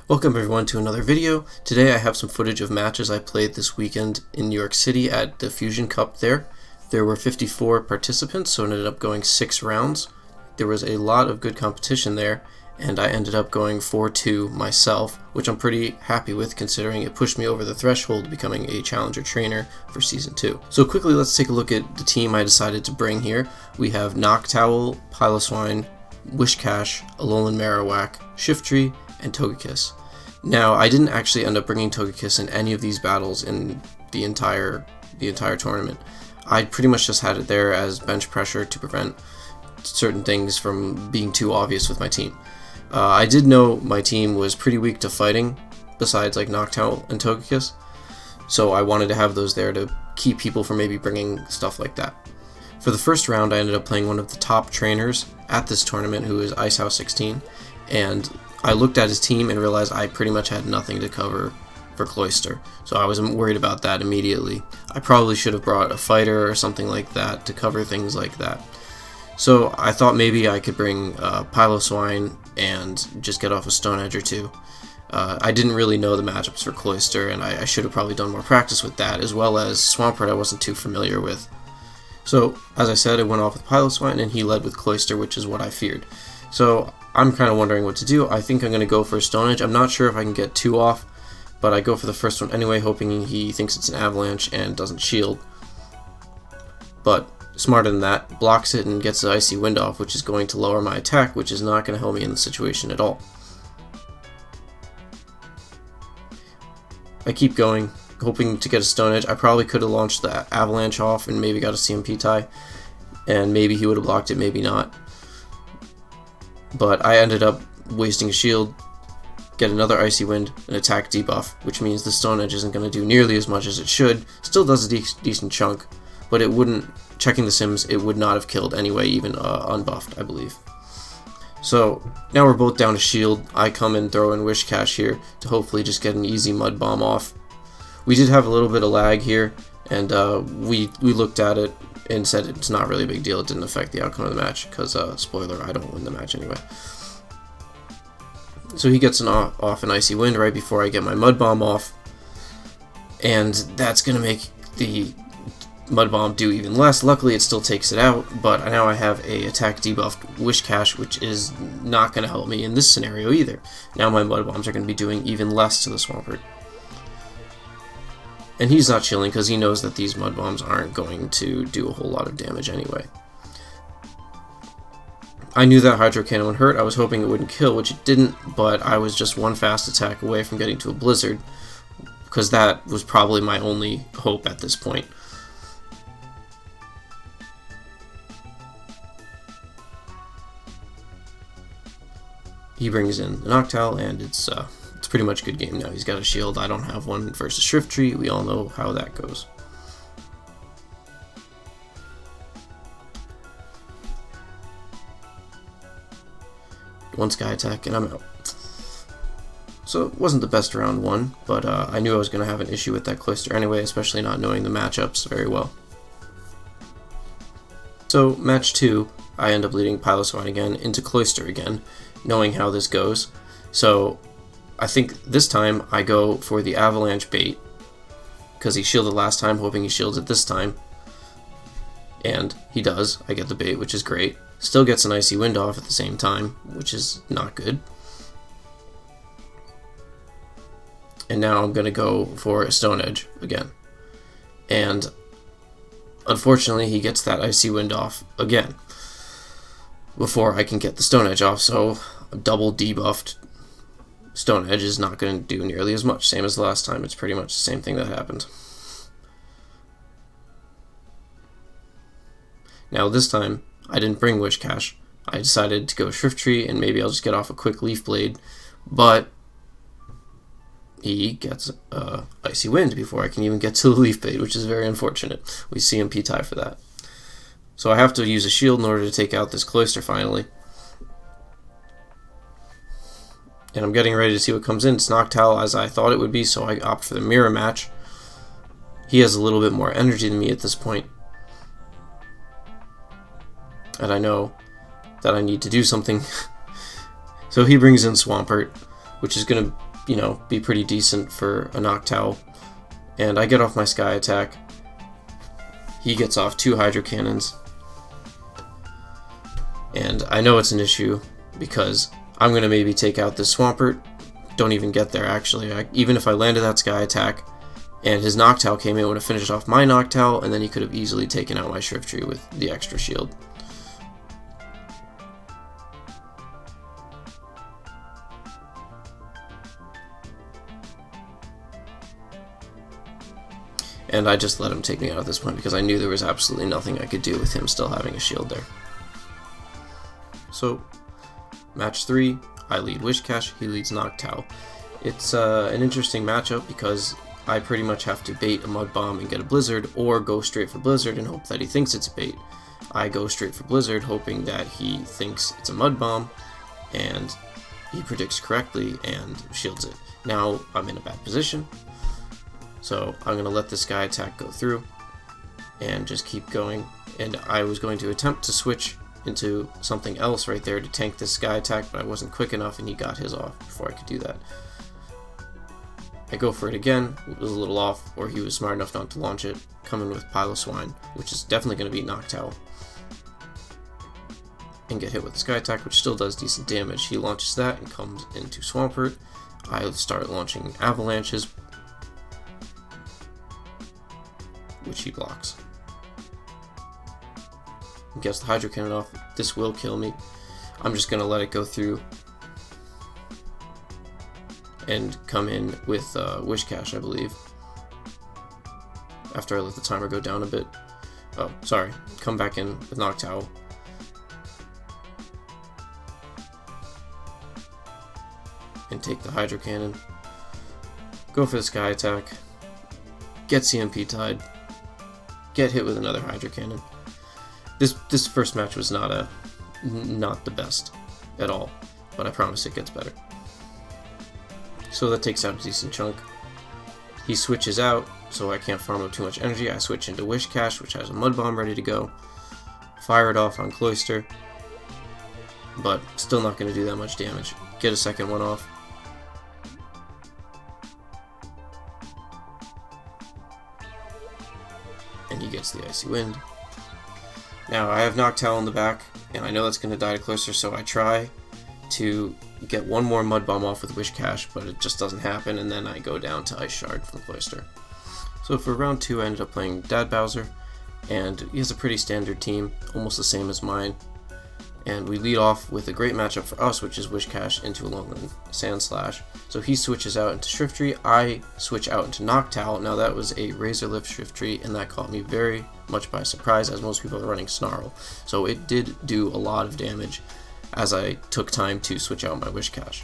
Welcome everyone to another video. Today I have some footage of matches I played this weekend in New York City at the Fusion Cup there. There were 54 participants, so it ended up going 6 rounds. There was a lot of good competition there, and I ended up going 4-2 myself, which I'm pretty happy with considering it pushed me over the threshold to becoming a challenger trainer for Season 2. So quickly let's take a look at the team I decided to bring here. We have Noctowl, Piloswine, Wishcash, Alolan Marowak, Shiftry, and Togekiss. Now, I didn't actually end up bringing Togekiss in any of these battles in the entire tournament. I pretty much just had it there as bench pressure to prevent certain things from being too obvious with my team. I did know my team was pretty weak to fighting, besides like Noctowl and Togekiss, so I wanted to have those there to keep people from maybe bringing stuff like that. For the first round, I ended up playing one of the top trainers at this tournament, who is Icehouse 16, and I looked at his team and realized I pretty much had nothing to cover for Cloyster, so I wasn't worried about that immediately. I probably should have brought a fighter or something like that to cover things like that. So I thought maybe I could bring Piloswine and just get off a Stone Edge or two. I didn't really know the matchups for Cloyster, and I should have probably done more practice with that, as well as Swampert I wasn't too familiar with. So, as I said, I went off with Piloswine, and he led with Cloyster, which is what I feared. So, I'm kind of wondering what to do. I think I'm going to go for a Stone Edge. I'm not sure if I can get 2 off, but I go for the first one anyway, hoping he thinks it's an Avalanche and doesn't shield. But, smarter than that, blocks it and gets the Icy Wind off, which is going to lower my attack, which is not going to help me in the situation at all. I keep going, hoping to get a Stone Edge. I probably could have launched the Avalanche off and maybe got a CMP tie, and maybe he would have blocked it, maybe not. But I ended up wasting a shield, get another Icy Wind, and attack debuff, which means the Stone Edge isn't going to do nearly as much as it should. Still does a decent chunk, but it wouldn't, checking the sims, it would not have killed anyway, even unbuffed, I believe. So now we're both down to shield. I come and throw in Wishcash here to hopefully just get an easy Mud Bomb off. We did have a little bit of lag here, and we looked at it and said it's not really a big deal. It didn't affect the outcome of the match because, spoiler, I don't win the match anyway. So he gets off an Icy Wind right before I get my Mud Bomb off, and that's going to make the Mud Bomb do even less. Luckily, it still takes it out, but now I have a attack debuffed Wishcash, which is not going to help me in this scenario either. Now my Mud Bombs are going to be doing even less to the Swampert. And he's not chilling because he knows that these Mud Bombs aren't going to do a whole lot of damage anyway. I knew that Hydro Cannon would hurt. I was hoping it wouldn't kill, which it didn't, but I was just one fast attack away from getting to a Blizzard, because that was probably my only hope at this point. He brings in the Noctowl, and it's pretty much a good game now. He's got a shield. I don't have one versus Shiftry. We all know how that goes. One Sky Attack, and I'm out. So it wasn't the best round one, but I knew I was going to have an issue with that Cloyster anyway, especially not knowing the matchups very well. So match 2, I end up leading Piloswine again into Cloyster again, knowing how this goes. So I think this time I go for the Avalanche bait, because he shielded last time, hoping he shields it this time. And he does. I get the bait, which is great. Still gets an Icy Wind off at the same time, which is not good. And now I'm going to go for a Stone Edge again. And unfortunately, he gets that Icy Wind off again before I can get the Stone Edge off, so a double debuffed Stone Edge is not going to do nearly as much. Same as the last time, it's pretty much the same thing that happened. Now this time, I didn't bring Wishcash. I decided to go Shiftry, and maybe I'll just get off a quick Leaf Blade, but he gets Icy Wind before I can even get to the Leaf Blade, which is very unfortunate. We CMP tie for that. So I have to use a shield in order to take out this Cloyster finally. And I'm getting ready to see what comes in. It's Noctowl as I thought it would be, so I opt for the mirror match. He has a little bit more energy than me at this point. And I know that I need to do something. So he brings in Swampert, which is going to you know, be pretty decent for a Noctowl. And I get off my Sky Attack. He gets off 2 Hydro Cannons. And I know it's an issue because I'm going to maybe take out this Swampert. Don't even get there, actually. Even if I landed that Sky Attack and his Noctowl came in, it would have finished off my Noctowl, and then he could have easily taken out my Shiftry with the extra shield. And I just let him take me out at this point because I knew there was absolutely nothing I could do with him still having a shield there. So, match 3, I lead Wishcash, he leads Noctowl. It's an interesting matchup because I pretty much have to bait a Mud Bomb and get a Blizzard, or go straight for Blizzard and hope that he thinks it's a bait. I go straight for Blizzard, hoping that he thinks it's a Mud Bomb, and he predicts correctly and shields it. Now I'm in a bad position, so I'm going to let this Sky Attack go through and just keep going. And I was going to attempt to switch into something else right there to tank this Sky Attack, but I wasn't quick enough and he got his off before I could do that. I go for it again, it was a little off, or he was smart enough not to launch it, coming with Piloswine, which is definitely going to beat Noctowl, and get hit with the Sky Attack, which still does decent damage. He launches that and comes into Swampert. I start launching Avalanches, which he blocks. He gets the Hydro Cannon off. This will kill me. I'm just going to let it go through and come in with Wishcash, I believe, after I let the timer go down a bit. Oh, sorry. Come back in with Noctowl. And take the Hydro Cannon. Go for the Sky Attack. Get CMP tied. Get hit with another Hydro Cannon. This first match was not the best at all, but I promise it gets better. So that takes out a decent chunk. He switches out, so I can't farm up too much energy. I switch into Wishcash, which has a Mud Bomb ready to go. Fire it off on Cloyster, but still not going to do that much damage. Get a second one off. And he gets the Icy Wind. Now I have Noctowl in the back, and I know that's going to die to Cloyster, so I try to get one more Mud Bomb off with Wishcash, but it just doesn't happen, and then I go down to Ice Shard from Cloyster. So for round 2, I ended up playing Dad Bowser, and he has a pretty standard team, almost the same as mine. And we lead off with a great matchup for us, which is Wishcash into Alolan Sandslash. So he switches out into Shiftry, I switch out into Noctowl. Now that was a Razor Lift Shiftry, and that caught me very much by surprise, as most people are running Snarl. So it did do a lot of damage as I took time to switch out my Wishcash.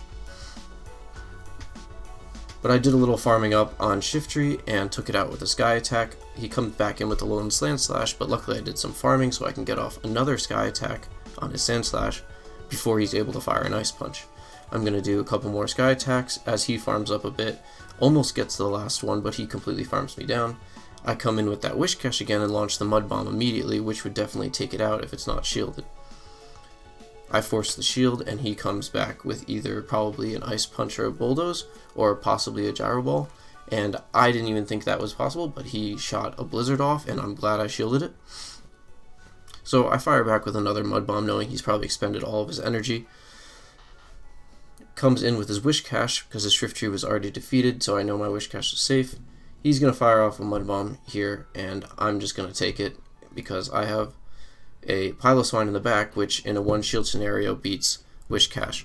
But I did a little farming up on Shiftry and took it out with a Sky Attack. He comes back in with the Alolan Sandslash, but luckily I did some farming so I can get off another Sky Attack on his Sandslash before he's able to fire an Ice Punch. I'm going to do a couple more Sky Attacks as he farms up a bit, almost gets to the last one, but he completely farms me down. I come in with that Wishcash again and launch the Mud Bomb immediately, which would definitely take it out if it's not shielded. I force the shield, and he comes back with either probably an Ice Punch or a Bulldoze, or possibly a Gyro Ball, and I didn't even think that was possible, but he shot a Blizzard off, and I'm glad I shielded it. So I fire back with another Mud Bomb, knowing he's probably expended all of his energy. Comes in with his Wishcash, because his Shiftry was already defeated, so I know my Wishcash is safe. He's going to fire off a Mud Bomb here, and I'm just going to take it, because I have a Piloswine in the back, which in a one-shield scenario beats Wishcash.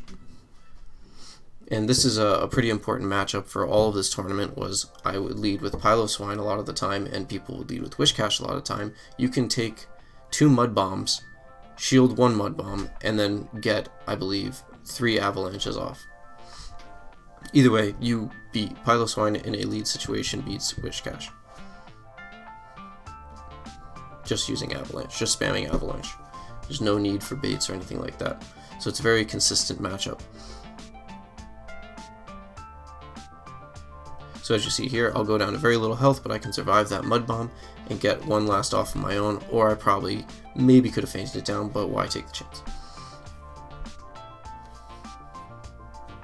And this is a pretty important matchup for all of this tournament, was I would lead with Piloswine a lot of the time, and people would lead with Wishcash a lot of the time. You can take 2 Mud Bombs, shield 1 Mud Bomb, and then get, I believe, 3 Avalanches off. Either way, you beat Piloswine in a lead situation beats Wishcash. Just using Avalanche, just spamming Avalanche. There's no need for baits or anything like that. So it's a very consistent matchup. So as you see here, I'll go down to very little health, but I can survive that Mud Bomb and get one last off of my own, or I probably maybe could have fainted it down, but why take the chance?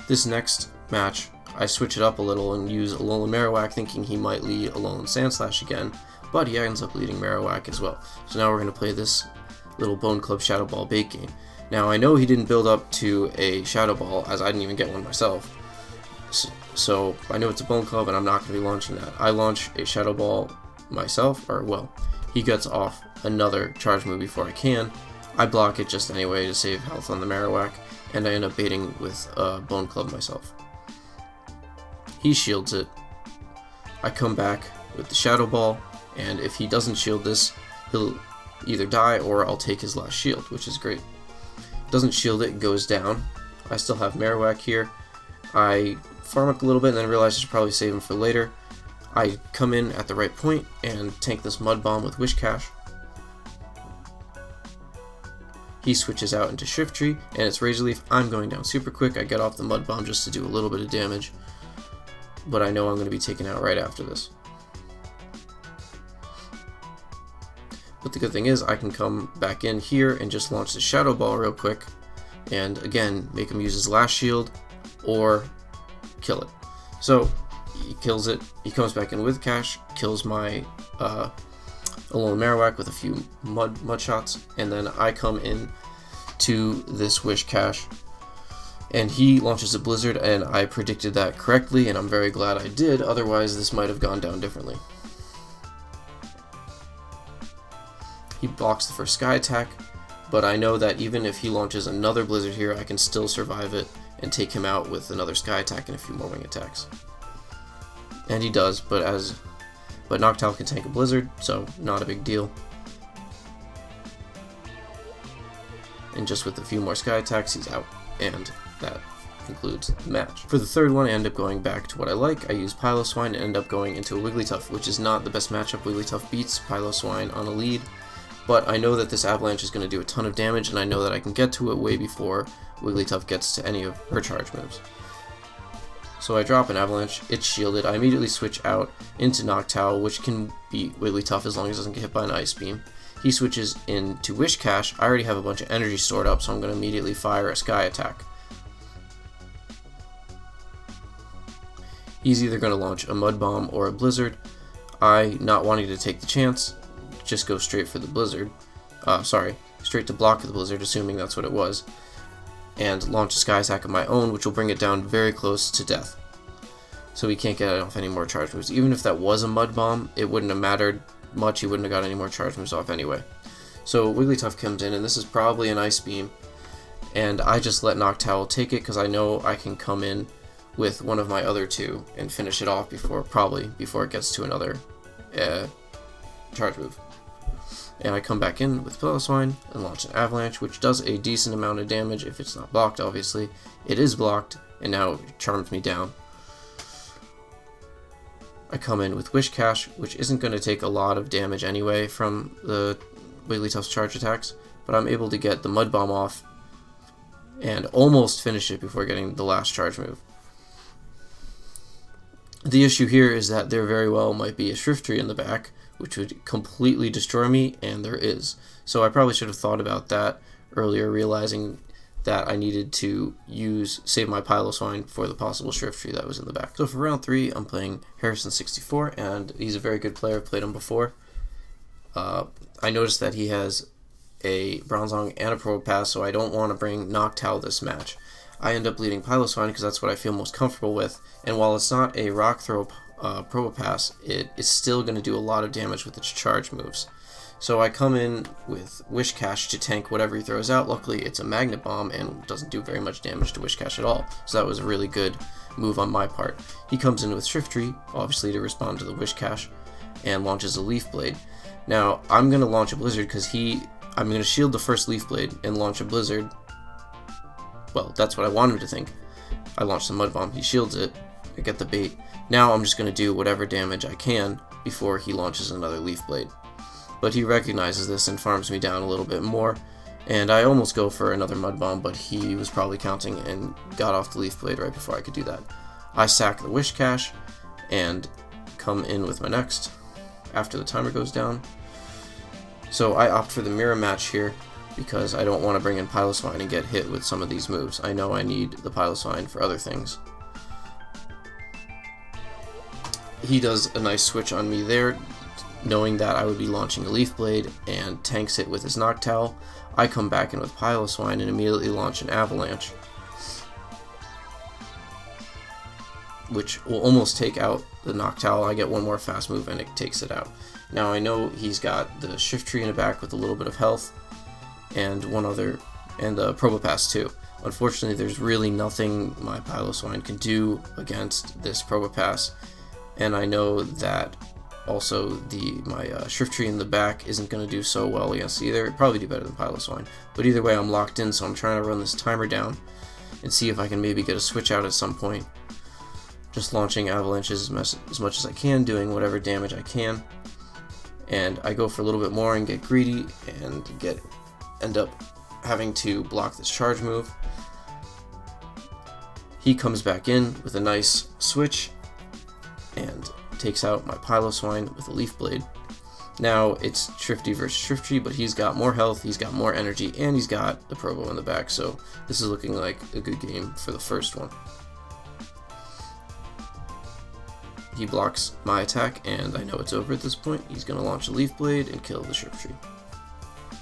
This next match, I switch it up a little and use Alolan Marowak, thinking he might lead Alolan Sandslash again, but he ends up leading Marowak as well. So now we're going to play this little Bone Club Shadow Ball bait game. Now I know he didn't build up to a Shadow Ball, as I didn't even get one myself. So I know it's a Bone Club and I'm not going to be launching that. I launch a Shadow Ball myself, or well, he gets off another charge move before I can. I block it just anyway to save health on the Marowak, and I end up baiting with a Bone Club myself. He shields it. I come back with the Shadow Ball, and if he doesn't shield this, he'll either die or I'll take his last shield, which is great. Doesn't shield it, goes down. I still have Marowak here. I farm up a little bit and then realize I should probably save him for later. I come in at the right point and tank this Mud Bomb with Wish Cash. He switches out into Shiftry, and it's Razor Leaf. I'm going down super quick. I get off the Mud Bomb just to do a little bit of damage, but I know I'm going to be taken out right after this. But the good thing is I can come back in here and just launch the Shadow Ball real quick, and again make him use his last shield or kill it. So he kills it, he comes back in with Cash, kills my Alolan Marowak with a few mud shots, and then I come in to this Wish Cash, and he launches a Blizzard, and I predicted that correctly, and I'm very glad I did, otherwise this might have gone down differently. He blocks the first Sky Attack, but I know that even if he launches another Blizzard here, I can still survive it and take him out with another Sky Attack and a few more Wing Attacks. And he does, but Noctowl can tank a Blizzard, so not a big deal. And just with a few more Sky Attacks, he's out, and that concludes the match. For the third one, I end up going back to what I like. I use Piloswine and end up going into a Wigglytuff, which is not the best matchup. Wigglytuff beats Piloswine on a lead, but I know that this Avalanche is going to do a ton of damage, and I know that I can get to it way before Wigglytuff gets to any of her charge moves. So I drop an Avalanche, it's shielded, I immediately switch out into Noctowl, which can beat Wigglytuff as long as it doesn't get hit by an Ice Beam. He switches into Wish Cash. I already have a bunch of energy stored up, so I'm going to immediately fire a Sky Attack. He's either going to launch a Mud Bomb or a Blizzard. I, not wanting to take the chance, just go straight for the Blizzard. Straight to block the Blizzard, assuming that's what it was, and launch a Sky Attack of my own, which will bring it down very close to death. So he can't get off any more charge moves. Even if that was a Mud Bomb, it wouldn't have mattered much. He wouldn't have got any more charge moves off anyway. So Wigglytuff comes in, and this is probably an Ice Beam, and I just let Noctowl take it because I know I can come in with one of my other two and finish it off before it gets to another charge move. And I come back in with Piloswine and launch an Avalanche, which does a decent amount of damage if it's not blocked, obviously. It is blocked, and now it charms me down. I come in with Wish Cash, which isn't going to take a lot of damage anyway from the Wigglytuff's charge attacks, but I'm able to get the Mud Bomb off and almost finish it before getting the last charge move. The issue here is that there very well might be a Shiftry in the back, which would completely destroy me, and there is. So I probably should have thought about that earlier, realizing that I needed to save my Piloswine for the possible Shiftry that was in the back. So for round 3, I'm playing Harrison64, and he's a very good player. I've played him before. I noticed that he has a Bronzong and a Probopass, so I don't want to bring Noctowl this match. I end up leading Piloswine because that's what I feel most comfortable with, and while it's not a Rock Throw Probopass, it is still going to do a lot of damage with its charge moves. So I come in with Wish Cash to tank whatever he throws out. Luckily it's a Magnet Bomb and doesn't do very much damage to Wish Cash at all, so that was a really good move on my part. He comes in with Shiftry, obviously to respond to the Wish Cash, and launches a Leaf Blade. Now I'm going to launch a Blizzard because I'm going to shield the first Leaf Blade and launch a Blizzard. Well, that's what I want him to think. I launch the Mud Bomb, he shields it, I get the bait. Now I'm just going to do whatever damage I can before he launches another Leaf Blade. But he recognizes this and farms me down a little bit more, and I almost go for another Mud Bomb, but he was probably counting and got off the Leaf Blade right before I could do that. I sack the Wish Cash and come in with my next after the timer goes down. So I opt for the mirror match here because I don't want to bring in Piloswine and get hit with some of these moves. I know I need the Piloswine for other things. He does a nice switch on me there, knowing that I would be launching a Leaf Blade, and tanks it with his Noctowl. I come back in with Piloswine and immediately launch an Avalanche, which will almost take out the Noctowl. I get one more fast move and it takes it out. Now I know he's got the Shift Tree in the back with a little bit of health, and one other, and the Probopass too. Unfortunately, there's really nothing my Piloswine can do against this Probopass, and I know that also my Shift Tree in the back isn't going to do so well against either. It'd probably do better than Piloswine, but either way I'm locked in, so I'm trying to run this timer down and see if I can maybe get a switch out at some point. Just launching avalanches as much as I can, doing whatever damage I can, and I go for a little bit more and get greedy and end up having to block this charge move. He comes back in with a nice switch and takes out my Piloswine with a Leaf Blade. Now it's Shrifty versus Shrifty, but he's got more health, he's got more energy, and he's got the Probo in the back, so this is looking like a good game for the first one. He blocks my attack, and I know it's over at this point. He's going to launch a Leaf Blade and kill the Shift Tree.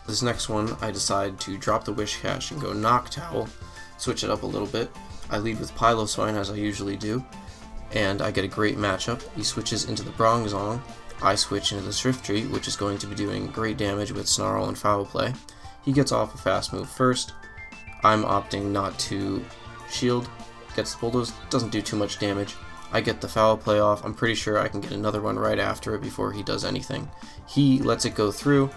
This next one, I decide to drop the Wish Cache and go Noctowl, switch it up a little bit. I lead with Piloswine as I usually do, and I get a great matchup. He switches into the Bronzong, I switch into the Shift Tree, which is going to be doing great damage with Snarl and Foul Play. He gets off a fast move first. I'm opting not to shield, gets the Bulldoze, doesn't do too much damage. I get the Foul Play off. I'm pretty sure I can get another one right after it before he does anything. He lets it go through,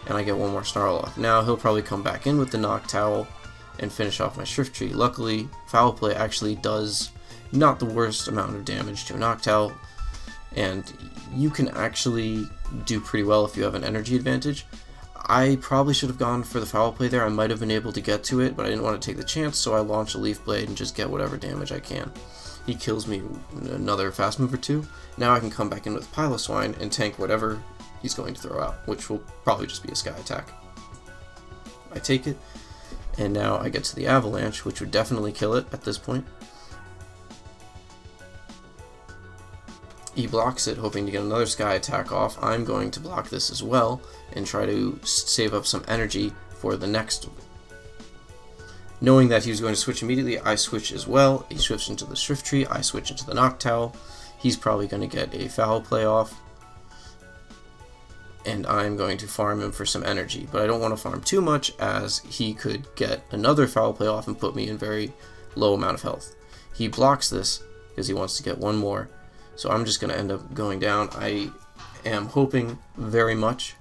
and I get one more Snarl off. Now he'll probably come back in with the Noctowl and finish off my Shift Tree. Luckily, Foul Play actually does not the worst amount of damage to a Noctowl, and you can actually do pretty well if you have an energy advantage. I probably should have gone for the Foul Play there. I might have been able to get to it, but I didn't want to take the chance, so I launch a Leaf Blade and just get whatever damage I can. He kills me another fast move or two. Now I can come back in with Piloswine and tank whatever he's going to throw out, which will probably just be a Sky Attack. I take it, and now I get to the Avalanche, which would definitely kill it at this point. He blocks it, hoping to get another Sky Attack off. I'm going to block this as well and try to save up some energy for the next. Knowing that he was going to switch immediately, I switch as well. He switched into the Shift Tree, I switch into the Noctowl. He's probably going to get a Foul Play off, and I'm going to farm him for some energy. But I don't want to farm too much, as he could get another Foul Play off and put me in very low amount of health. He blocks this because he wants to get one more, so I'm just going to end up going down. I am hoping very much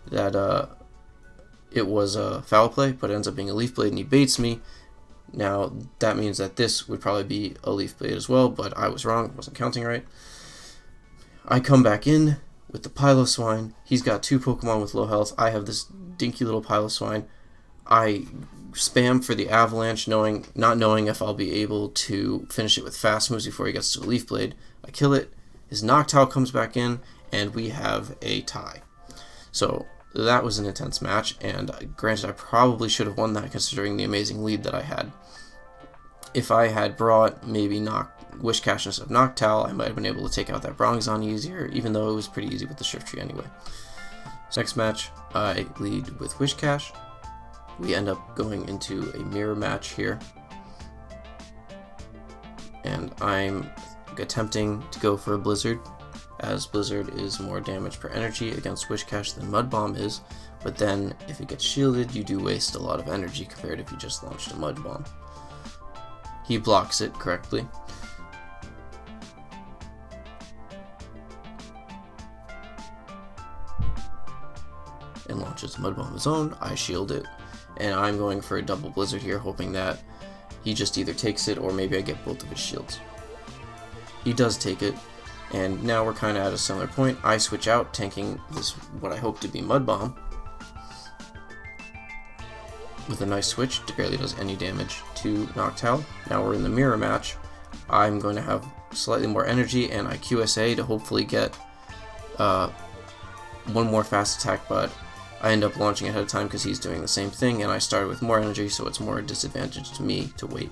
that it was a Foul Play, but it ends up being a Leaf Blade and he baits me. Now that means that this would probably be a Leaf Blade as well, but I was wrong, wasn't counting right. I come back in with the Piloswine. He's got two Pokemon with low health. I have this dinky little Piloswine. I spam for the Avalanche, not knowing if I'll be able to finish it with fast moves before he gets to a Leaf Blade. I kill it, his Noctowl comes back in, and we have a tie. So that was an intense match, and granted I probably should have won that considering the amazing lead that I had. If I had brought maybe Wish Cache instead of Noctowl, I might have been able to take out that Bronzong easier, even though it was pretty easy with the Shift Tree anyway. So next match, I lead with Wish Cache. We end up going into a mirror match here, and I'm attempting to go for a Blizzard, as Blizzard is more damage per energy against Wish Cache than Mud Bomb is, but then if it gets shielded, you do waste a lot of energy compared to if you just launched a Mud Bomb. He blocks it correctly. And launches Mud Bomb of his own. I shield it, and I'm going for a double Blizzard here, hoping that he just either takes it or maybe I get both of his shields. He does take it, and now we're kind of at a similar point. I switch out, tanking this, what I hope to be Mud Bomb, with a nice switch. It barely does any damage to Noctowl. Now we're in the mirror match. I'm going to have slightly more energy, and I QSA to hopefully get one more fast attack, but I end up launching ahead of time because he's doing the same thing, and I started with more energy, so it's more a disadvantage to me to wait.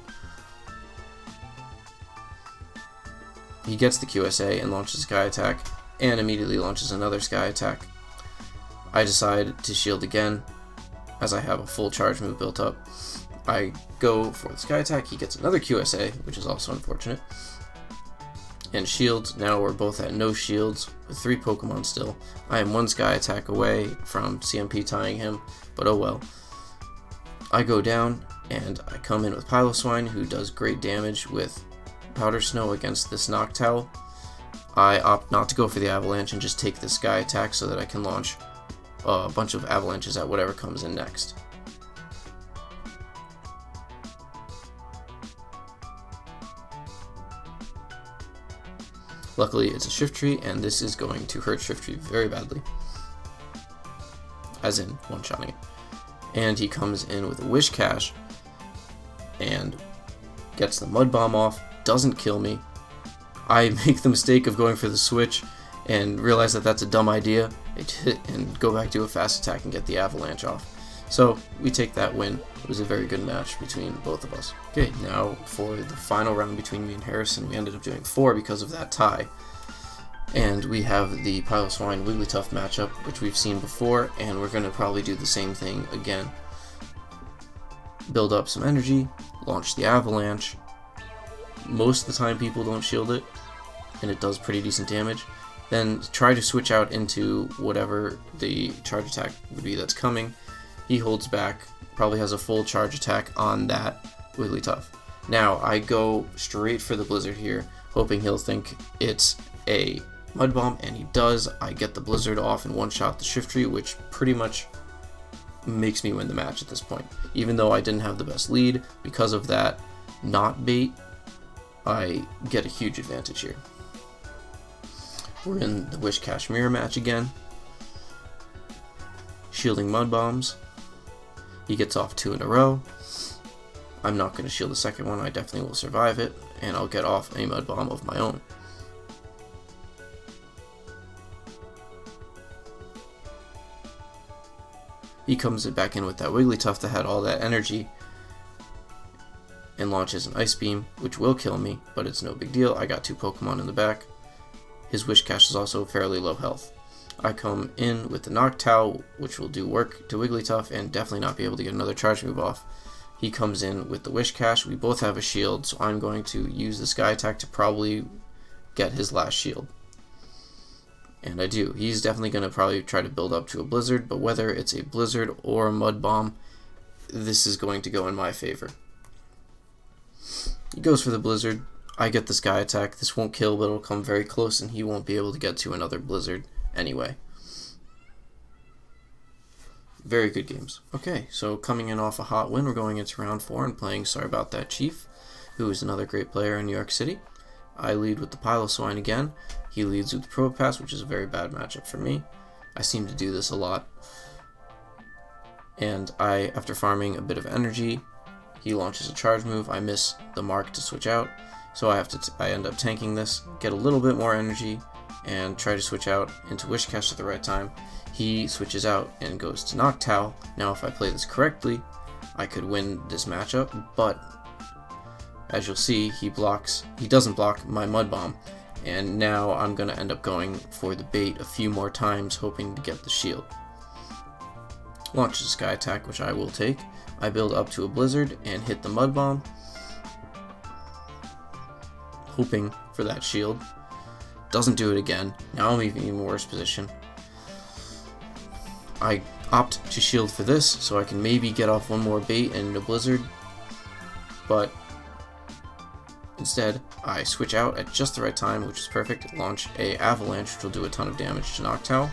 he gets the QSA and launches a sky attack, and immediately launches another sky attack. I decide to shield again, as I have a full charge move built up. I go for the sky attack, he gets another QSA, which is also unfortunate. And shields, now we're both at no shields, with 3 Pokemon still. I am 1 sky attack away from CMP tying him, but oh well. I go down, and I come in with Piloswine, who does great damage with Powder Snow against this Noctowl. I opt not to go for the Avalanche and just take the sky attack so that I can launch a bunch of avalanches at whatever comes in next. Luckily, it's a Shiftry, and this is going to hurt Shiftry very badly. As in, one-shotting it. And he comes in with a Whiscash, and gets the Mud Bomb off, doesn't kill me. I make the mistake of going for the switch, and realize that that's a dumb idea, and go back to a fast attack and get the Avalanche off. So, we take that win. It was a very good match between both of us. Okay, now for the final round between me and Harrison, we ended up doing 4 because of that tie. And we have the Piloswine Wigglytuff matchup, which we've seen before, and we're going to probably do the same thing again. Build up some energy, launch the Avalanche. Most of the time people don't shield it, and it does pretty decent damage. Then try to switch out into whatever the charge attack would be that's coming. He holds back, probably has a full charge attack on that Wigglytuff. Now, I go straight for the Blizzard here, hoping he'll think it's a Mud Bomb, and he does. I get the Blizzard off and one-shot the Shiftry, which pretty much makes me win the match at this point. Even though I didn't have the best lead, because of that not bait, I get a huge advantage here. We're in the Whiscash Mirror match again. Shielding Mud Bombs. He gets off 2 in a row. I'm not going to shield the second one, I definitely will survive it, and I'll get off a Mud Bomb of my own. He comes back in with that Wigglytuff that had all that energy, and launches an Ice Beam, which will kill me, but it's no big deal, I got 2 Pokemon in the back. His Whiscash is also fairly low health. I come in with the Noctowl, which will do work to Wigglytuff and definitely not be able to get another charge move off. He comes in with the Whiscash. We both have a shield, so I'm going to use the Sky Attack to probably get his last shield. And I do. He's definitely going to probably try to build up to a Blizzard, but whether it's a Blizzard or a Mud Bomb, this is going to go in my favor. He goes for the Blizzard. I get the Sky Attack. This won't kill, but it'll come very close, and he won't be able to get to another Blizzard anyway. Very good games. Okay, so coming in off a hot win, we're going into round 4 and playing Sorry About That Chief, who is another great player in New York City. I lead with the Piloswine again. He leads with the Probopass, which is a very bad matchup for me. I seem to do this a lot. And after farming a bit of energy, he launches a charge move. I miss the mark to switch out, so I end up tanking this, get a little bit more energy, and try to switch out into Whiscash at the right time. He switches out and goes to Noctowl. Now if I play this correctly, I could win this matchup, but as you'll see, he doesn't block my Mud Bomb, and now I'm going to end up going for the bait a few more times, hoping to get the shield. Launches a Sky Attack, which I will take. I build up to a Blizzard and hit the Mud Bomb, hoping for that shield. Doesn't do it again. Now I'm in even worse position. I opt to shield for this, so I can maybe get off one more bait and a Blizzard, but instead I switch out at just the right time, which is perfect, launch a Avalanche, which will do a ton of damage to Noctowl.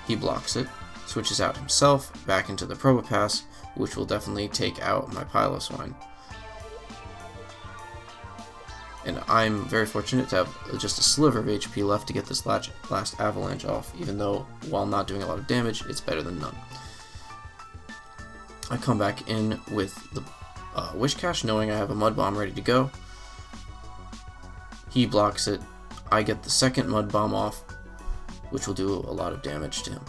He blocks it, switches out himself, back into the Probopass, which will definitely take out my Piloswine. And I'm very fortunate to have just a sliver of HP left to get this last Avalanche off, even though, while not doing a lot of damage, it's better than none. I come back in with the Whiscash, knowing I have a Mud Bomb ready to go. He blocks it. I get the second Mud Bomb off, which will do a lot of damage to him,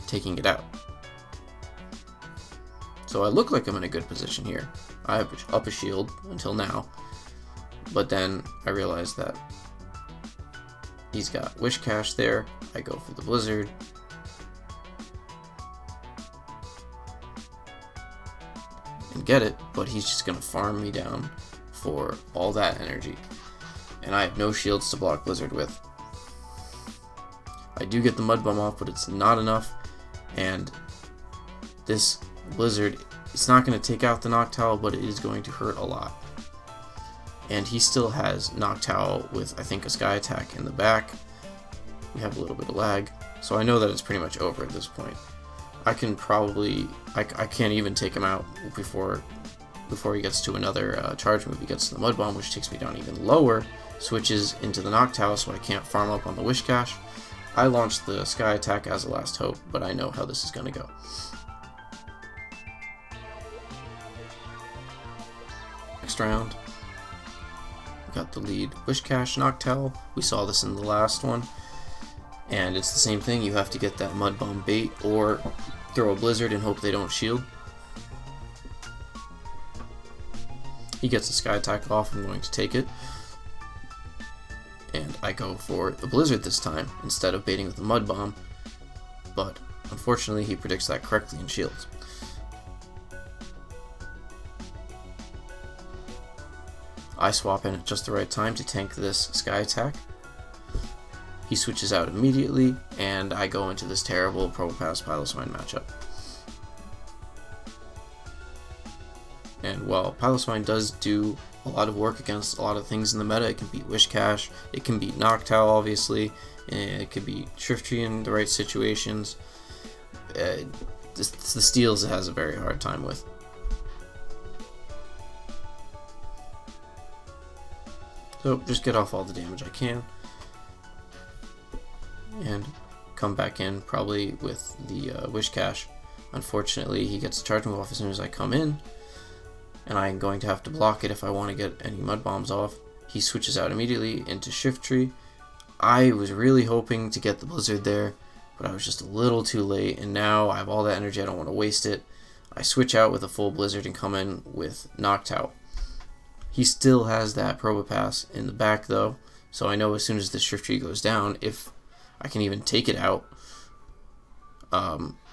taking it out. So I look like I'm in a good position here. I have up a shield until now, but then I realized that he's got Wish Cash there. I go for the Blizzard. And get it, but he's just going to farm me down for all that energy. And I have no shields to block Blizzard with. I do get the Mud Bomb off, but it's not enough. And this Blizzard, it's not going to take out the Noctowl, but it is going to hurt a lot. And he still has Noctowl with, I think, a Sky Attack in the back. We have a little bit of lag, so I know that it's pretty much over at this point. I can probably, I can't even take him out before he gets to another charge move. He gets to the Mud Bomb, which takes me down even lower, switches into the Noctowl, so I can't farm up on the Wish Cash. I launched the Sky Attack as a last hope, but I know how this is going to go. Next round, we got the lead Wish Cash Noctowl. We saw this in the last one, and it's the same thing. You have to get that Mud Bomb bait or throw a Blizzard and hope they don't shield. He gets the Sky Attack off. I'm going to take it. And I go for the Blizzard this time instead of baiting with the Mud Bomb. But unfortunately, he predicts that correctly and shields. I swap in at just the right time to tank this Sky Attack. He switches out immediately, and I go into this terrible Probopass Piloswine matchup. And while Piloswine does do a lot of work against a lot of things in the meta, it can beat Wish Cash, it can beat Noctowl obviously, and it can beat Shiftry in the right situations. The steals it has a very hard time with. So just get off all the damage I can. And come back in probably with the Wish Cash. Unfortunately, he gets the charge move off as soon as I come in, and I'm going to have to block it if I want to get any Mud Bombs off. He switches out immediately into Shiftry. I was really hoping to get the Blizzard there, but I was just a little too late, and now I have all that energy, I don't want to waste it. I switch out with a full Blizzard and come in with Noctowl. He still has that Probopass in the back though, so I know as soon as the Shiftry goes down, if I can even take it out,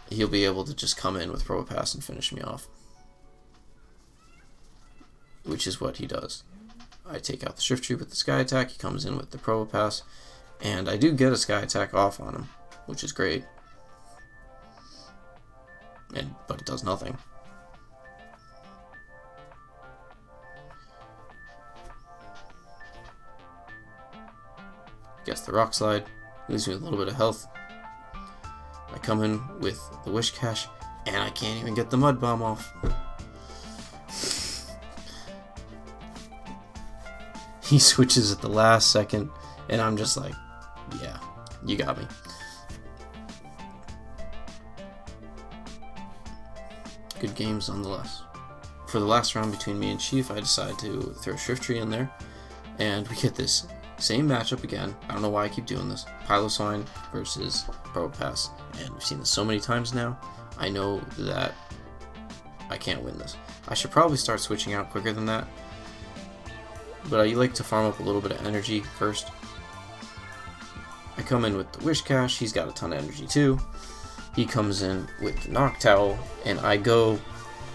he'll be able to just come in with Probopass and finish me off. Which is what he does. I take out the Shiftry with the Sky Attack, he comes in with the Probopass, and I do get a Sky Attack off on him, which is great. But it does nothing. Gets the Rock Slide, leaves me with a little bit of health. I come in with the Wish Cash, and I can't even get the Mud Bomb off. He switches at the last second, and I'm just like, yeah, you got me. Good games nonetheless. For the last round between me and Chief, I decide to throw Shiftry in there, and we get this same matchup again. I don't know why I keep doing this. Piloswine versus Probopass, and we've seen this so many times now. I know that I can't win this. I should probably start switching out quicker than that, but I like to farm up a little bit of energy first. I come in with the Wish Cash, he's got a ton of energy too. He comes in with the Noctowl, and I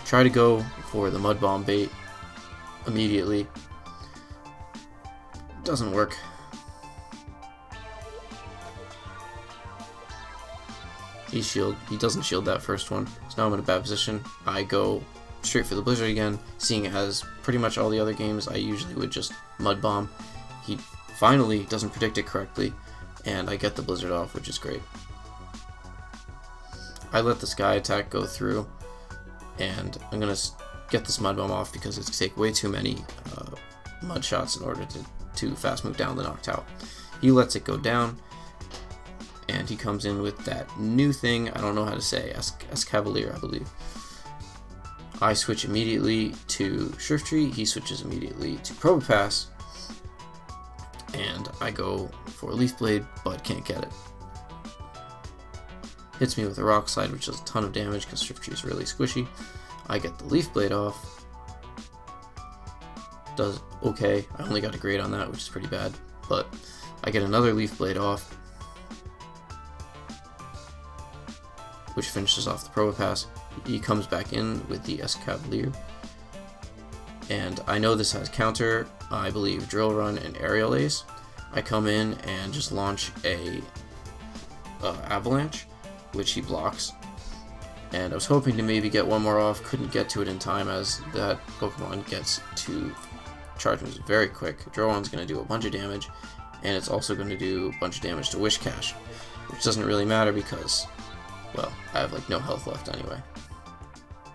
try to go for the Mud Bomb bait immediately. Doesn't work. He doesn't shield that first one, so now I'm in a bad position. I go straight for the Blizzard again, seeing as pretty much all the other games I usually would just Mud Bomb. He finally doesn't predict it correctly, and I get the Blizzard off, which is great. I let the Sky Attack go through, and I'm going to get this Mud Bomb off because it's going to take way too many mud shots in order to fast move down the Noctowl. He lets it go down, and he comes in with that new thing, I don't know how to say, Escavalier, I believe. I switch immediately to Shiftry, he switches immediately to Probopass, and I go for Leaf Blade, but can't get it. Hits me with a Rock Slide, which does a ton of damage because Shiftry is really squishy. I get the Leaf Blade off, does okay. I only got a grade on that, which is pretty bad, but I get another Leaf Blade off, which finishes off the Probopass. He comes back in with the Escavalier, and I know this has counter, I believe Drill Run and Aerial Ace. I come in and just launch a Avalanche, which he blocks, and I was hoping to maybe get one more off, couldn't get to it in time as that Pokemon gets to charge moves very quick. Drill Run's going to do a bunch of damage, and it's also going to do a bunch of damage to Whiscash, which doesn't really matter because, well, I have like no health left anyway.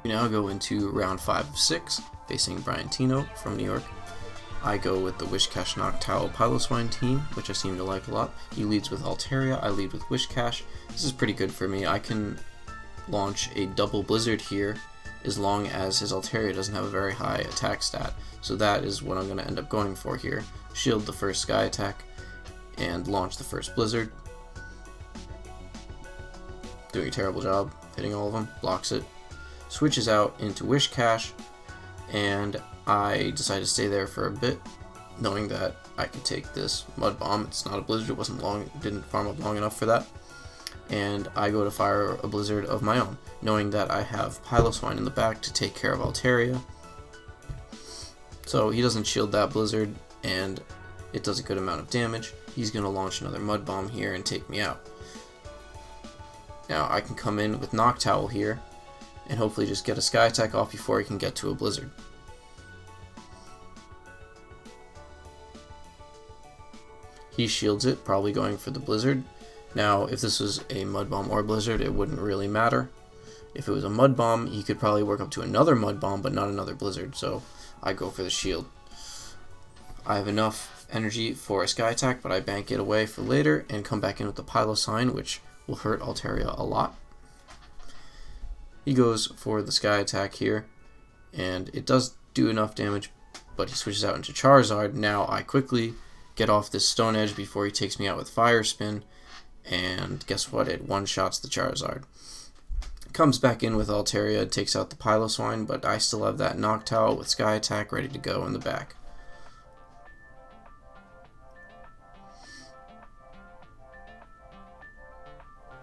We now go into round 5 of 6, facing Brian Tino from New York. I go with the Whiscash Noctowl Piloswine team, which I seem to like a lot. He leads with Altaria, I lead with Whiscash. This is pretty good for me. I can launch a double Blizzard here as long as his Altaria doesn't have a very high attack stat. So that is what I'm going to end up going for here. Shield the first Sky Attack and launch the first Blizzard. Doing a terrible job hitting all of them. Blocks it. Switches out into Whiscash, and I decide to stay there for a bit, knowing that I can take this Mud Bomb. It's not a Blizzard, it wasn't long, didn't farm up long enough for that. And I go to fire a Blizzard of my own, knowing that I have Piloswine in the back to take care of Altaria. So he doesn't shield that Blizzard, and it does a good amount of damage. He's going to launch another Mud Bomb here and take me out. Now I can come in with Noctowl here, and hopefully just get a Sky Attack off before he can get to a Blizzard. He shields it, probably going for the Blizzard. Now, if this was a Mud Bomb or Blizzard, it wouldn't really matter. If it was a Mud Bomb, he could probably work up to another Mud Bomb, but not another Blizzard, so I go for the shield. I have enough energy for a Sky Attack, but I bank it away for later and come back in with the Piloswine, which will hurt Altaria a lot. He goes for the Sky Attack here, and it does do enough damage, but he switches out into Charizard. Now I quickly get off this Stone Edge before he takes me out with Fire Spin, and guess what? It one-shots the Charizard. Comes back in with Altaria, takes out the Piloswine, but I still have that Noctowl with Sky Attack ready to go in the back.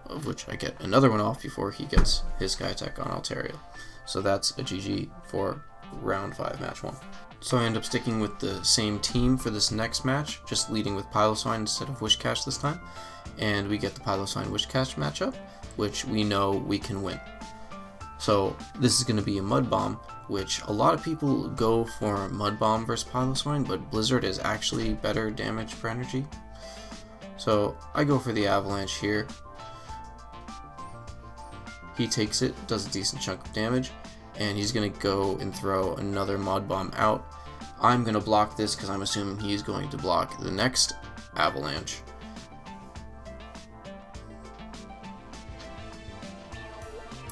Of which I get another one off before he gets his Sky Attack on Altaria. So that's a GG for round 5, match 1. So I end up sticking with the same team for this next match, just leading with Piloswine instead of Whiscash this time. And we get the Piloswine-Whiscash matchup, which we know we can win. So this is going to be a Mud Bomb, which a lot of people go for Mud Bomb versus Piloswine, but Blizzard is actually better damage per energy. So I go for the Avalanche here. He takes it, does a decent chunk of damage, and he's going to go and throw another Mud Bomb out. I'm going to block this because I'm assuming he's going to block the next Avalanche.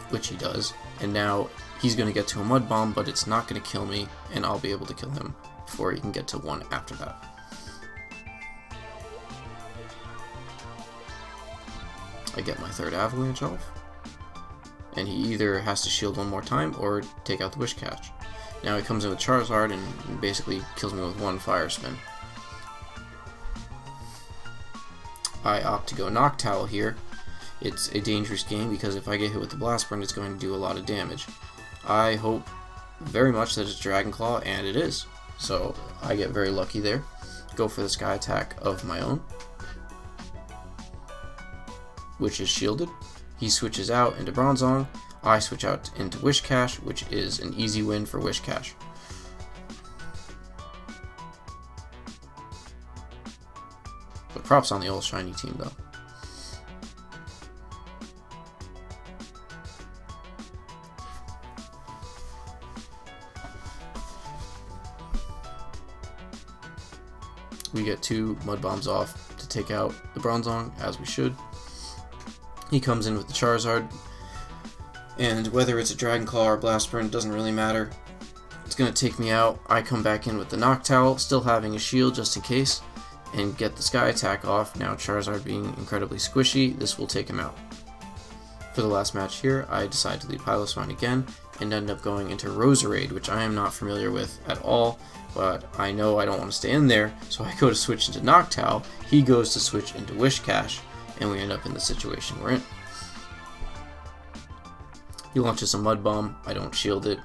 Which he does, and now he's going to get to a Mud Bomb, but it's not going to kill me, and I'll be able to kill him before he can get to one after that. I get my third Avalanche off, and he either has to shield one more time or take out the Whiscash. Now he comes in with Charizard and basically kills me with one Fire Spin. I opt to go Noctowl here. It's a dangerous game because if I get hit with the Blast Burn, it's going to do a lot of damage. I hope very much that it's Dragon Claw, and it is. So I get very lucky there. Go for the Sky Attack of my own, which is shielded. He switches out into Bronzong. I switch out into Whiscash, which is an easy win for Whiscash. But props on the old shiny team though. We get 2 Mud Bombs off to take out the Bronzong, as we should. He comes in with the Charizard, and whether it's a Dragon Claw or Blast Burn, doesn't really matter. It's going to take me out. I come back in with the Noctowl, still having a shield just in case, and get the Sky Attack off. Now Charizard being incredibly squishy, this will take him out. For the last match here, I decide to lead Piloswine again, and end up going into Roserade, which I am not familiar with at all, but I know I don't want to stay in there, so I go to switch into Noctowl, he goes to switch into Whiscash, and we end up in the situation we're in. He launches a Mud Bomb, I don't shield it.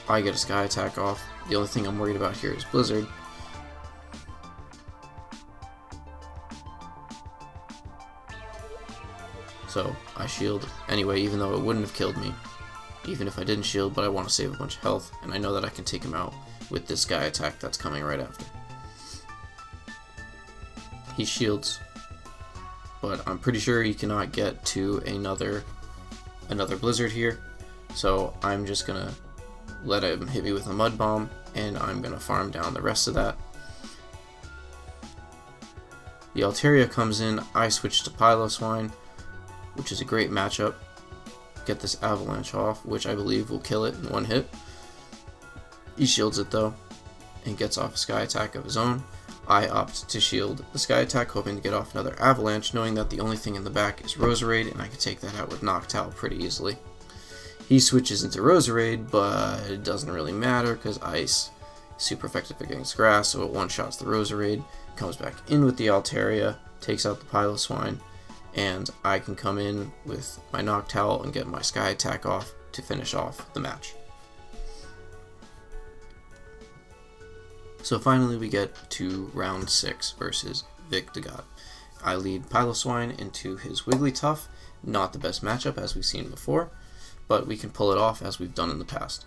I get a Sky Attack off. The only thing I'm worried about here is Blizzard. So I shield anyway, even though it wouldn't have killed me, even if I didn't shield, but I want to save a bunch of health, and I know that I can take him out with this Sky Attack that's coming right after. He shields, but I'm pretty sure he cannot get to another Blizzard here, so I'm just gonna let him hit me with a Mud Bomb, and I'm gonna farm down the rest of that. The Altaria comes in, I switch to Piloswine, which is a great matchup. Get this Avalanche off, which I believe will kill it in one hit. He shields it though, and gets off a Sky Attack of his own. I opt to shield the Sky Attack, hoping to get off another Avalanche, knowing that the only thing in the back is Roserade, and I can take that out with Noctowl pretty easily. He switches into Roserade, but it doesn't really matter because Ice is super effective against Grass, so it one-shots the Roserade, comes back in with the Altaria, takes out the Piloswine, and I can come in with my Noctowl and get my Sky Attack off to finish off the match. So finally we get to round 6 versus Vic the God. I lead Piloswine into his Wigglytuff, not the best matchup as we've seen before, but we can pull it off as we've done in the past.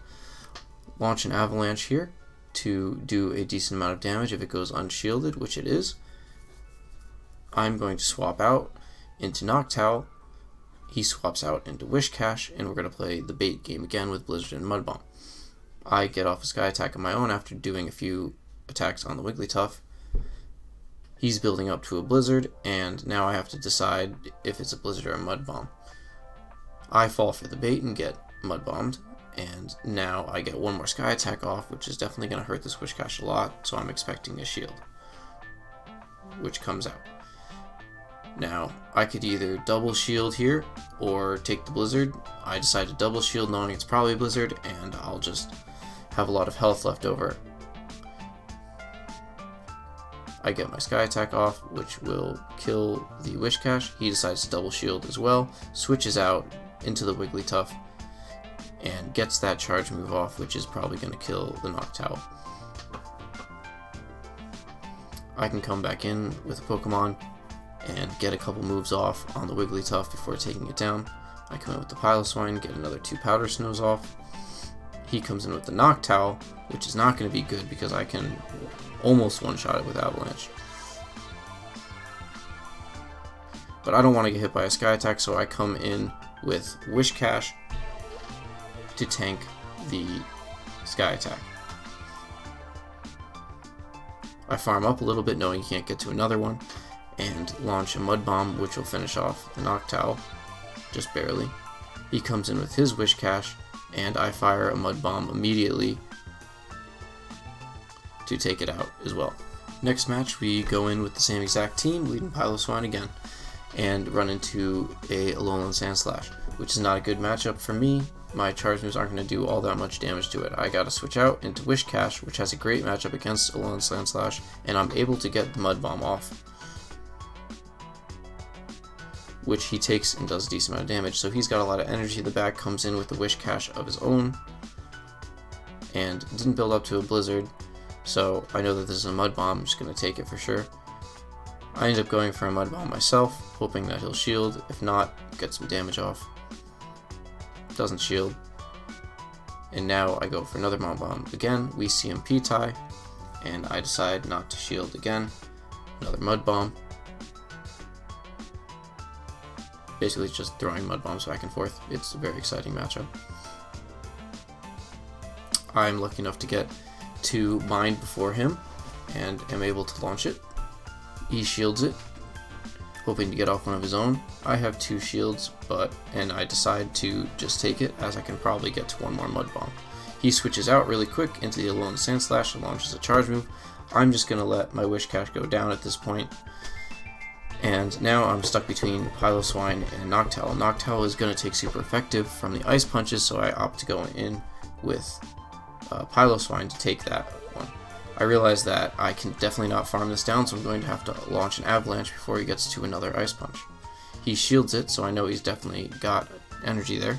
Launch an Avalanche here to do a decent amount of damage if it goes unshielded, which it is. I'm going to swap out into Noctowl, he swaps out into Whiscash, and we're going to play the bait game again with Blizzard and Mud Bomb. I get off a Sky Attack of my own after doing a few attacks on the Wigglytuff. He's building up to a Blizzard, and now I have to decide if it's a Blizzard or a Mud Bomb. I fall for the bait and get Mud Bombed, and now I get one more Sky Attack off, which is definitely going to hurt this Whiscash a lot, so I'm expecting a shield, which comes out. Now, I could either double shield here or take the Blizzard. I decide to double shield knowing it's probably a Blizzard, and I'll just have a lot of health left over. I get my Sky Attack off, which will kill the Whiscash. He decides to double shield as well, switches out into the Wigglytuff, and gets that charge move off, which is probably going to kill the Noctowl. I can come back in with a Pokemon and get a couple moves off on the Wigglytuff before taking it down. I come in with the Piloswine, get another 2 Powder Snows off. He comes in with the Noctowl, which is not going to be good because I can almost one-shot it with Avalanche. But I don't want to get hit by a Sky Attack, so I come in with Whiscash to tank the Sky Attack. I farm up a little bit knowing he can't get to another one, and launch a Mud Bomb, which will finish off the Noctowl, just barely. He comes in with his Whiscash, and I fire a Mud Bomb immediately to take it out as well. Next match, we go in with the same exact team, leading Piloswine again, and run into a Alolan Sandslash, which is not a good matchup for me. My charge moves aren't going to do all that much damage to it. I gotta switch out into Whiscash, which has a great matchup against Alolan Sandslash, and I'm able to get the Mud Bomb off, which he takes and does a decent amount of damage. So he's got a lot of energy. The back comes in with the Whiscash of his own, and didn't build up to a Blizzard, so I know that this is a Mud Bomb. I'm just going to take it for sure. I end up going for a Mud Bomb myself, hoping that he'll shield. If not, get some damage off. Doesn't shield. And now I go for another Mud Bomb again. We CMP tie, and I decide not to shield again. Another Mud Bomb. Basically, it's just throwing Mud Bombs back and forth. It's a very exciting matchup. I'm lucky enough to get to Mind before him, and am able to launch it. He shields it, hoping to get off one of his own. I have 2 shields, and I decide to just take it, as I can probably get to one more Mud Bomb. He switches out really quick into the Alolan Sandslash and launches a charge move. I'm just going to let my Whiscash go down at this point. And now I'm stuck between Piloswine and Noctowl. Noctowl is going to take super effective from the ice punches, so I opt to go in with Piloswine to take that one. I realize that I can definitely not farm this down, so I'm going to have to launch an avalanche before he gets to another ice punch. He shields it, so I know he's definitely got energy there.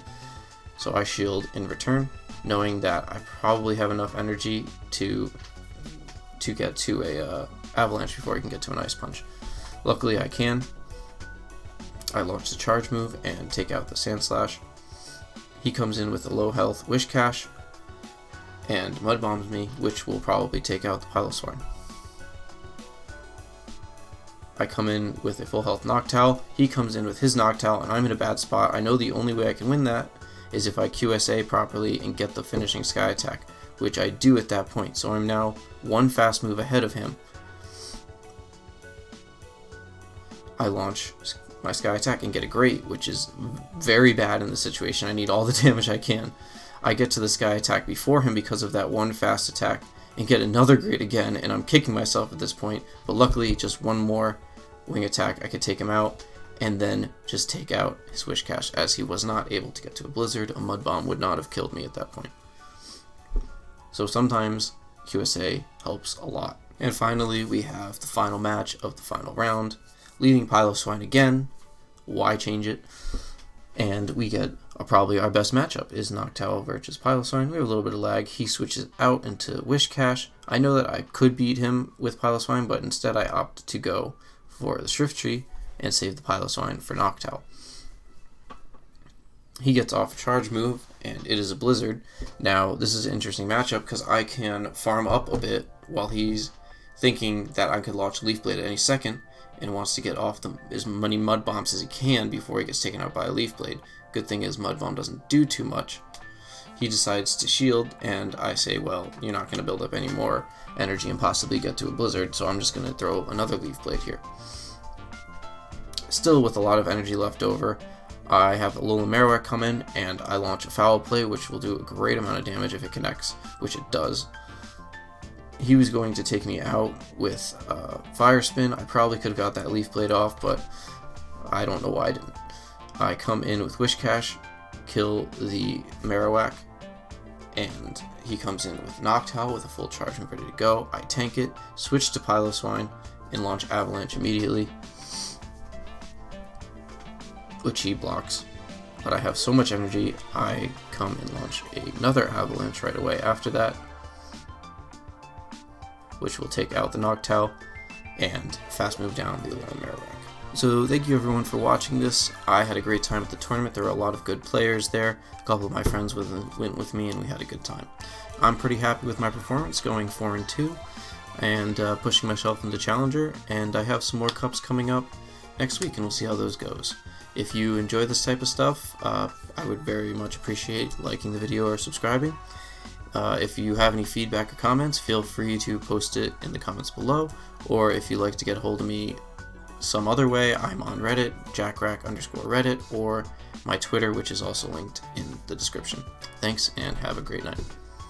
So I shield in return, knowing that I probably have enough energy to get to a avalanche before he can get to an ice punch. Luckily I can. I launch the charge move and take out the Sand Slash. He comes in with a low health Wish Cash and Mud Bombs me, which will probably take out the Piloswine. I come in with a full health Noctowl, he comes in with his Noctowl, and I'm in a bad spot. I know the only way I can win that is if I QSA properly and get the finishing Sky Attack, which I do at that point, so I'm now one fast move ahead of him. I launch my Sky Attack and get a Great, which is very bad in this situation. I need all the damage I can. I get to the Sky Attack before him because of that one fast attack and get another Great again, and I'm kicking myself at this point, but luckily just one more wing attack I could take him out and then just take out his Wish Cash, as he was not able to get to a Blizzard. A Mud Bomb would not have killed me at that point. So sometimes QSA helps a lot. And finally we have the final match of the final round. Leading Piloswine again, why change it? And we get probably our best matchup is Noctowl versus Piloswine. We have a little bit of lag. He switches out into Wish Cash. I know that I could beat him with Piloswine, but instead I opt to go for the Shrift Tree and save the Piloswine for Noctowl. He gets off a charge move, and it is a Blizzard. Now, this is an interesting matchup because I can farm up a bit while he's thinking that I could launch Leaf Blade at any second, and wants to get off as many Mud Bombs as he can before he gets taken out by a Leaf Blade. Good thing is Mud Bomb doesn't do too much. He decides to shield, and I say, well, you're not going to build up any more energy and possibly get to a Blizzard, so I'm just going to throw another Leaf Blade here. Still with a lot of energy left over, I have Alolan Marowak come in, and I launch a Foul Play, which will do a great amount of damage if it connects, which it does. He was going to take me out with Fire Spin. I probably could have got that Leaf Blade off, but I don't know why I didn't. I come in with Wish Cash, kill the Marowak, and he comes in with Noctowl with a full charge and ready to go. I tank it, switch to Piloswine, and launch Avalanche immediately, which he blocks. But I have so much energy, I come and launch another Avalanche right away after that, which will take out the Noctowl and fast move down the Alolan Marowak. So thank you everyone for watching this. I had a great time at the tournament. There were a lot of good players there. A couple of my friends went with me and we had a good time. I'm pretty happy with my performance, going 4-2 and pushing myself into Challenger, and I have some more cups coming up next week and we'll see how those goes. If you enjoy this type of stuff, I would very much appreciate liking the video or subscribing. If you have any feedback or comments, feel free to post it in the comments below, or if you'd like to get a hold of me some other way, I'm on Reddit, jackrack_Reddit, or my Twitter, which is also linked in the description. Thanks, and have a great night.